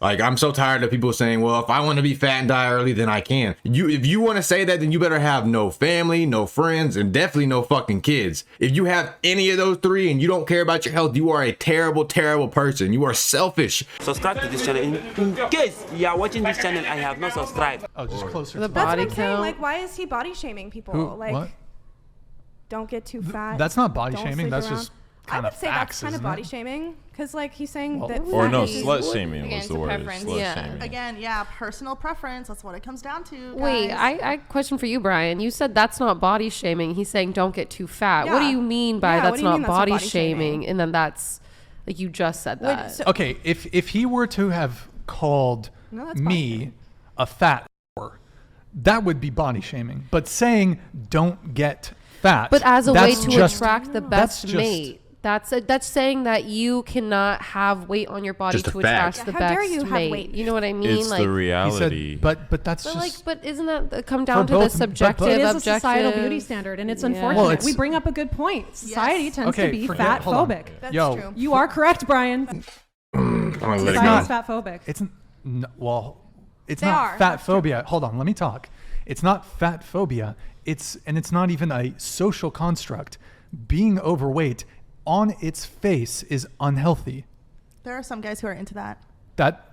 Like, I'm so tired of people saying, well, if I want to be fat and die early, then I can. If you want to say that, then you better have no family, no friends, and definitely no fucking kids. If you have any of those three and you don't care about your health, you are a terrible, terrible person. You are selfish. Subscribe to this channel in case you are watching this channel and you have not subscribed. Oh, just closer. The To body That's what I'm saying. count. Like, why is he body shaming people? Who? Like, What? don't get too fat. That's not body don't shaming. sleep That's around. just I kind would of say facts, that's kind of isn't body it? shaming, because like he's saying that. Or no, fat is- slut shaming Again, was it's the a word. preference. Slut Yeah. shaming. Again, yeah, personal preference. That's what it comes down to. Guys. Wait, I question for you, Brian. You said that's not body shaming. He's saying don't get too fat. What do Yeah. you mean by Yeah, what that's do you not mean that's not body body shaming? shaming? And then that's like you just said Wait, that. so- Okay, if he were to have called No, that's body me shaming. a fat whore, that would be body shaming. But saying don't get fat, But as a way that's to just- attract the that's best just- mate. That's saying that you cannot have weight on your body Just a to fact. attract the How best dare you have mate. weight? You know what I mean? It's like, the He reality. said, but that's but just like, but isn't that come down to both- the but subjective, both- It is a objective? societal beauty standard, and it's Yeah. unfortunate. Well, it's- we bring up a good point. Society tends Okay, to be forget- fat hold on. phobic. That's Yo, true. You are correct, Brian. I'm gonna let it Society is go. fat phobic. it's well, it's They not are. fat That's true. phobia. Hold on, let me talk. It's not fat phobia. It's not even a social construct. Being overweight on its face is unhealthy. There are some guys who are into that.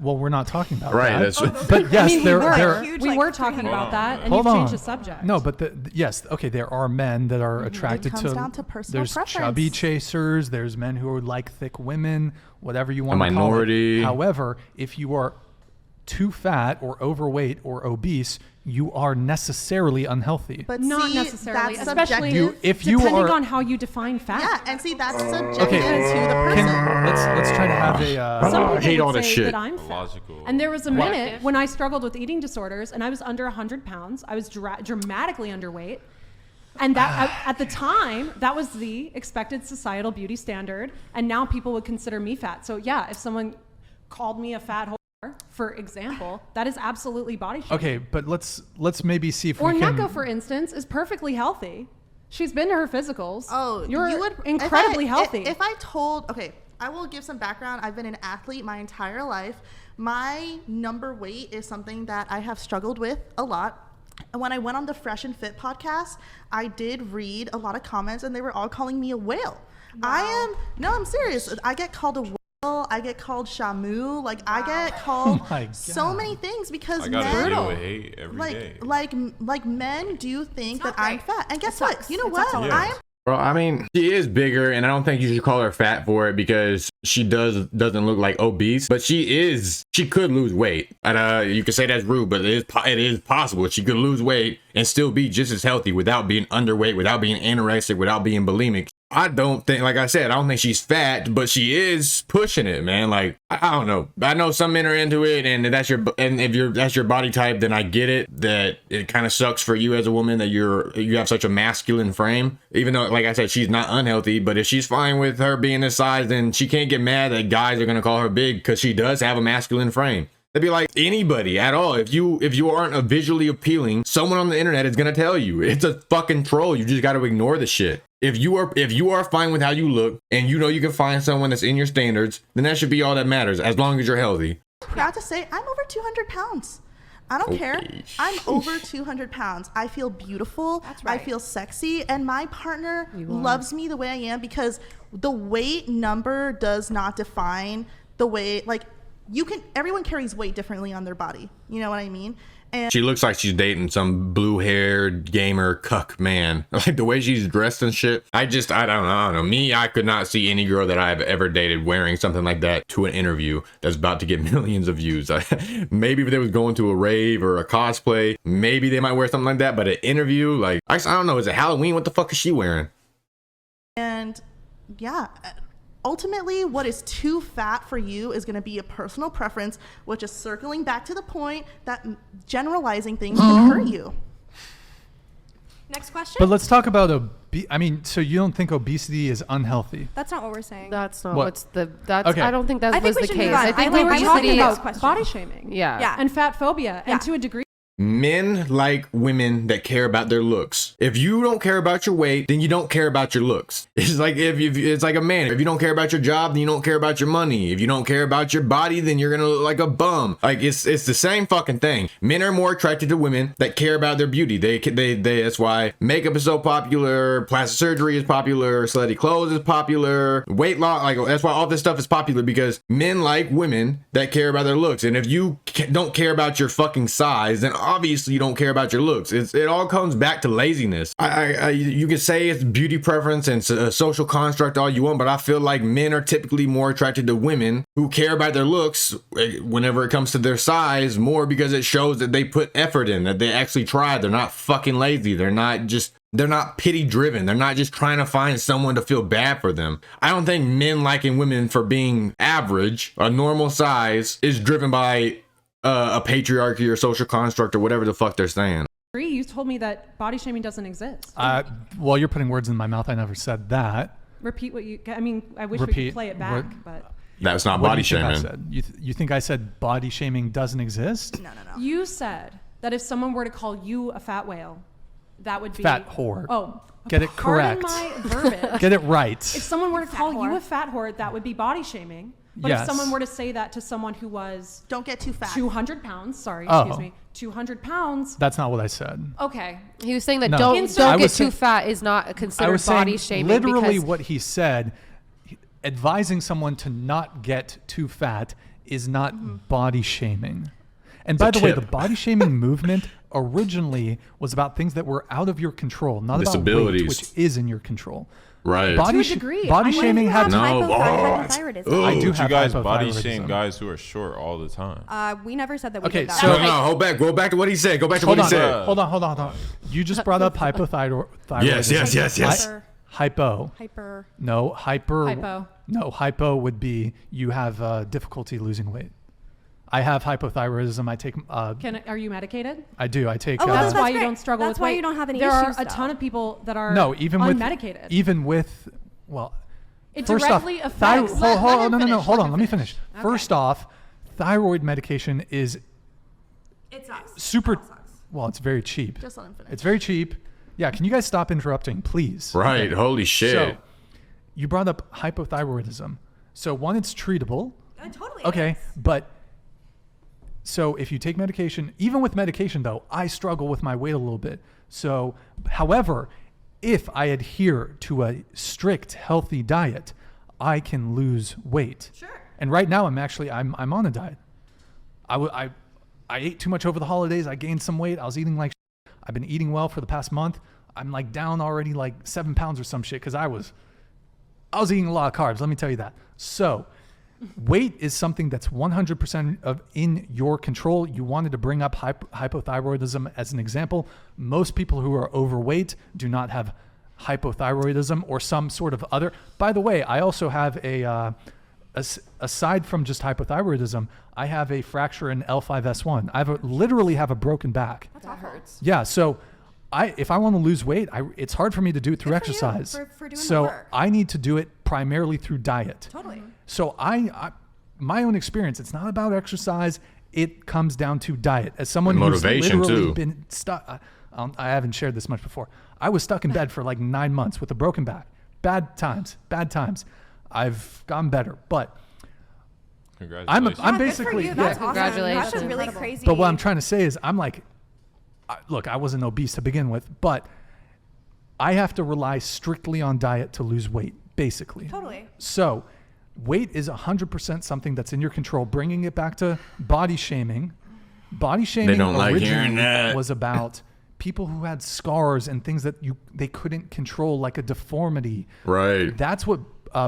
We're not talking about Right, that. that's- But yes, I mean, there huge, we like, were talking about that, and Hold you've on. changed the subject. No, but yes, okay. There are men that are attracted comes to. down to personal there's preference. chubby chasers. There's men who are like thick women. Whatever you want to minority. call it. However, if you are too fat or overweight or obese, you are necessarily unhealthy. But not see, necessarily, that's especially subjective. if you depending are- on how you define fat. Yeah, and see, that's subjective Okay, to the person. let's try to have a. Some people hate would all this say shit. that I'm fat. Logical. And there was a minute when I struggled with eating disorders, and I was under 100 pounds. I was dramatically underweight. And that at the time, that was the expected societal beauty standard. And now people would consider me fat. So yeah, if someone called me a fat whore, for example, that is absolutely body shaming. Okay, but let's maybe see if Or we can. Neko, for instance, is perfectly healthy. She's been to her physicals. Oh, you're you would incredibly if I, healthy. If I told, okay, I will give some background. I've been an athlete my entire life. My number weight is something that I have struggled with a lot. And when I went on the Fresh and Fit podcast, I did read a lot of comments, and they were all calling me a whale. I'm serious. I get called a whale. I get called Shamu. Like, I get called my so God. many things because I gotta men, deal with hate every day. like men do think that I'm fat. And guess what? You know It what? sucks. Yeah. I'm Bro, I mean, she is bigger, and I don't think you should call her fat for it because she doesn't look like obese, but she could lose weight. And you could say that's rude, but it is possible. She could lose weight and still be just as healthy without being underweight, without being anorexic, without being bulimic. I don't think, like I said, I don't think she's fat, but she is pushing it, man. Like, I don't know. I know some men are into it, and if that's your body type, then I get it. That it kind of sucks for you as a woman that you have such a masculine frame. Even though, like I said, she's not unhealthy, but if she's fine with her being this size, then she can't get mad that guys are gonna call her big because she does have a masculine frame. It'd be like anybody at all. If you aren't a visually appealing, someone on the internet is gonna tell you it's a fucking troll. You just got to ignore the shit. If you are fine with how you look and you know you can find someone that's in your standards, then that should be all that matters, as long as you're healthy. proud to say I'm over 200 pounds. I don't care. I'm over 200 pounds. I feel beautiful. That's right. I feel sexy. And my partner loves me the way I am because the weight number does not define the way, like, everyone carries weight differently on their body. You know what I mean? And She looks like she's dating some blue-haired gamer cuck man. Like the way she's dressed and shit. I don't know. Me, I could not see any girl that I've ever dated wearing something like that to an interview that's about to get millions of views. Maybe if they was going to a rave or a cosplay, maybe they might wear something like that. But an interview, like, I don't know. Is it Halloween? What the fuck is she wearing? And yeah, ultimately what is too fat for you is going to be a personal preference, which is circling back to the point that generalizing things can hurt you. Next question. But let's talk about so you don't think obesity is unhealthy? That's not what we're saying. That's not What? what's the. That's. Okay. I don't think that I think was we the should case. move on. I think I like we were obesity talking is about question. body shaming Yeah. Yeah. and fat phobia, Yeah. and to a degree, Men like women that care about their looks. If you don't care about your weight, then you don't care about your looks. It's like it's like a man. If you don't care about your job, then you don't care about your money. If you don't care about your body, then you're gonna look like a bum. Like it's the same fucking thing. Men are more attracted to women that care about their beauty. They that's why makeup is so popular, plastic surgery is popular, slutty clothes is popular, weight loss, like that's why all this stuff is popular, because men like women that care about their looks. And if you don't care about your fucking size, then obviously you don't care about your looks. It all comes back to laziness. You can say it's beauty preference and a social construct all you want, but I feel like men are typically more attracted to women who care about their looks whenever it comes to their size more, because it shows that they put effort in, that they actually try. They're not fucking lazy. They're not pity driven. They're not just trying to find someone to feel bad for them. I don't think men liking women for being average, a normal size, is driven by a patriarchy or social construct or whatever the fuck they're saying. You told me that body shaming doesn't exist. Well, you're putting words in my mouth. I never said that. Repeat what you. I mean, I wish we could play it back, but that's not What body do you think I shaming. said? You think I said body shaming doesn't exist? No. you said that if someone were to call you a fat whale, that would be Fat whore. Oh, Get it pardon correct. my verbiage. Get it right. If someone were to call whore. you a fat whore, that would be body shaming. But if Yes. someone were to say that to someone who was Don't get too fat. 200 pounds, sorry, Oh. excuse me, 200 pounds, That's not what I said. okay. He was saying that No. don't I get was too saying- fat is not I considered was body saying shaming. literally because what he said. Advising someone to not get too fat is not body shaming. And by the way, the tip. body shaming movement originally was about things that were out of your control, not about weight, Disabilities. which is in your control. Right. Body To a sh- degree. Body I mean, shaming You have had No. hypothyroidism. I do You have guys body hypothyroidism. shame guys who are short all the time. We never said that we Okay, did that. so- No, hold back. Go back to what he said. Go back to Hold what on, he said. hold on. You just brought up hypothyroidism. Yes. Hypo. Hyper. No, hyper. Hypo. No, hypo would be you have difficulty losing weight. I have hypothyroidism. I take. Are you medicated? I do. I take. Oh, well, That's that's why you great. don't struggle That's with why weight. you don't have any There issues, are a though. ton of people that are no, unmedicated. Even with, well, It first directly off, affects- hold let on, him no. finish, Hold let on. him Let me finish. finish. First off, thyroid medication is It sucks. super. It sucks. Well, it's very cheap. Just let him finish. It's very cheap. Yeah. Can you guys stop interrupting, please? Right. Okay. Holy shit. So, you brought up hypothyroidism. So one, it's treatable. Totally. Okay, but so if you take medication, even with medication though, I struggle with my weight a little bit. So, however, if I adhere to a strict healthy diet, I can lose weight. Sure. And right now, I'm on a diet. I ate too much over the holidays. I gained some weight. I was eating like shit. I've been eating well for the past month. I'm like down already like 7 pounds or some shit because I was eating a lot of carbs. Let me tell you that. So weight is something that's 100% of in your control. You wanted to bring up hypothyroidism as an example. Most people who are overweight do not have hypothyroidism or some sort of other. By the way, I also have aside from just hypothyroidism, I have a fracture in L5S1. Literally have a broken back. that hurts. Yeah, so if I want to lose weight, it's hard for me to do it through Good for you, exercise. for doing the so work. I need to do it primarily through diet. Totally. So I my own experience, it's not about exercise. It comes down to diet. As someone And who's motivation, literally too. been stuck, I haven't shared this much before. I was stuck in bed for like 9 months with a broken back. Bad times. I've gotten better, but Congratulations. I'm Yeah, basically good for you. That's yeah. awesome. That's Congratulations. just really Incredible. crazy. But what I'm trying to say is, I'm like, look, I wasn't obese to begin with, but I have to rely strictly on diet to lose weight, basically. Totally. So, weight is 100% something that's in your control. Bringing it back to body shaming. Body shaming don't like hearing originally that. was about people who had scars and things that they couldn't control, like a deformity. Right. That's what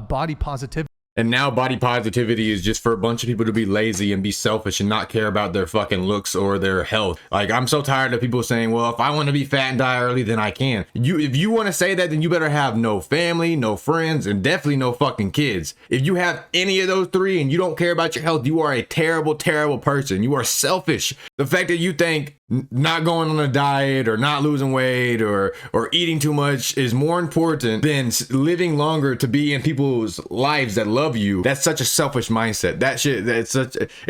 body positivity. And now body positivity is just for a bunch of people to be lazy and be selfish and not care about their fucking looks or their health. Like, I'm so tired of people saying, well, if I want to be fat and die early, then I can. If you want to say that, then you better have no family, no friends, and definitely no fucking kids. If you have any of those three and you don't care about your health, you are a terrible, terrible person. You are selfish. The fact that you think not going on a diet or not losing weight or eating too much is more important than living longer to be in people's lives that love you. That's such a selfish mindset. That shit, it's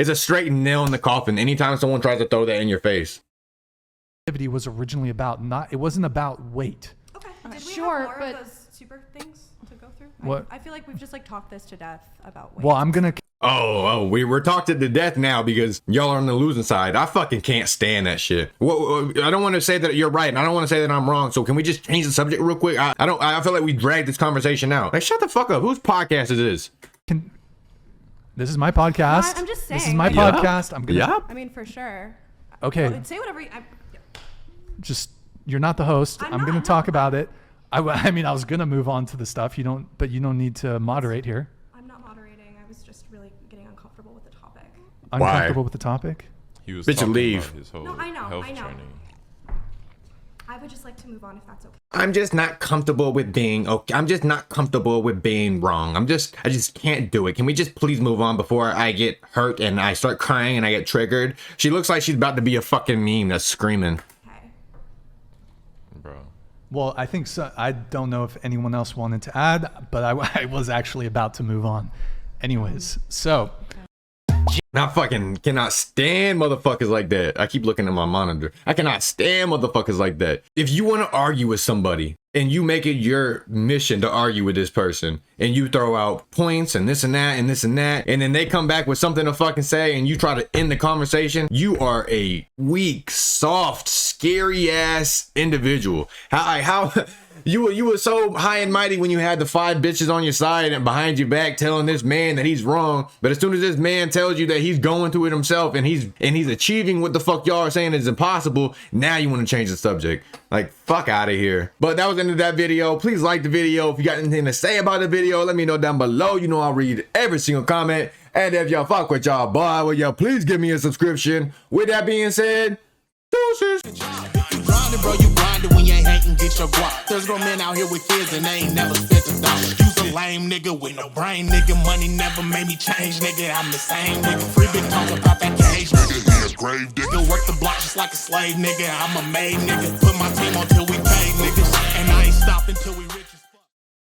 a straight nail in the coffin anytime someone tries to throw that in your face. activity was originally about. It wasn't about weight. Okay. Did we Sure, have more but- of those super things to go through? What? I feel like we've just like talked this to death about weight. Well, I'm gonna. We're talked to death now because y'all are on the losing side. I fucking can't stand that shit. I don't want to say that you're right, and I don't want to say that I'm wrong. So can we just change the subject real quick? I feel like we dragged this conversation out. Like, shut the fuck up. Whose podcast is this? This is my podcast. I'm just This is saying. my Yeah. podcast. I'm gonna. I mean, for sure. Okay. Well, say whatever. Just you're not the host. I'm gonna talk about it. I mean, I was gonna move on to the stuff. You don't need to moderate here. I'm not moderating. I was just really getting uncomfortable with the topic. Uncomfortable with the topic? He was Bitch, talking leave. about his whole No, I know, health I know. journey. I would just like to move on if that's okay. I'm just not comfortable with being okay. I'm just not comfortable with being wrong. I just can't do it. Can we just please move on before I get hurt and I start crying and I get triggered? She looks like she's about to be a fucking meme that's screaming. Okay. Bro. Well, I think so. I don't know if anyone else wanted to add, but I was actually about to move on. Anyways, so. I fucking cannot stand motherfuckers like that. I keep looking at my monitor. I cannot stand motherfuckers like that. If you want to argue with somebody and you make it your mission to argue with this person and you throw out points and this and that and this and that, and then they come back with something to fucking say and you try to end the conversation, you are a weak, soft, scary ass individual. How you were so high and mighty when you had the 5 bitches on your side and behind your back telling this man that he's wrong. But as soon as this man tells you that he's going through it himself and he's achieving what the fuck y'all are saying is impossible, now you want to change the subject. Like, fuck out of here. But that was the end of that video. Please like the video. If you got anything to say about the video, let me know down below. You know I'll read every single comment. And if y'all fuck with y'all boy, well, y'all please give me a subscription. With that being said, deuces. Bro, you grinding when you ain't hating, get your guap. There's grown men out here with kids and they ain't never spent $1. You's a lame nigga with no brain, nigga. Money never made me change, nigga. I'm the same nigga. Free big talk about that cage, nigga. He a grave digger. Work the block just like a slave, nigga. I'm a maid, nigga. Put my team on till we pay, nigga.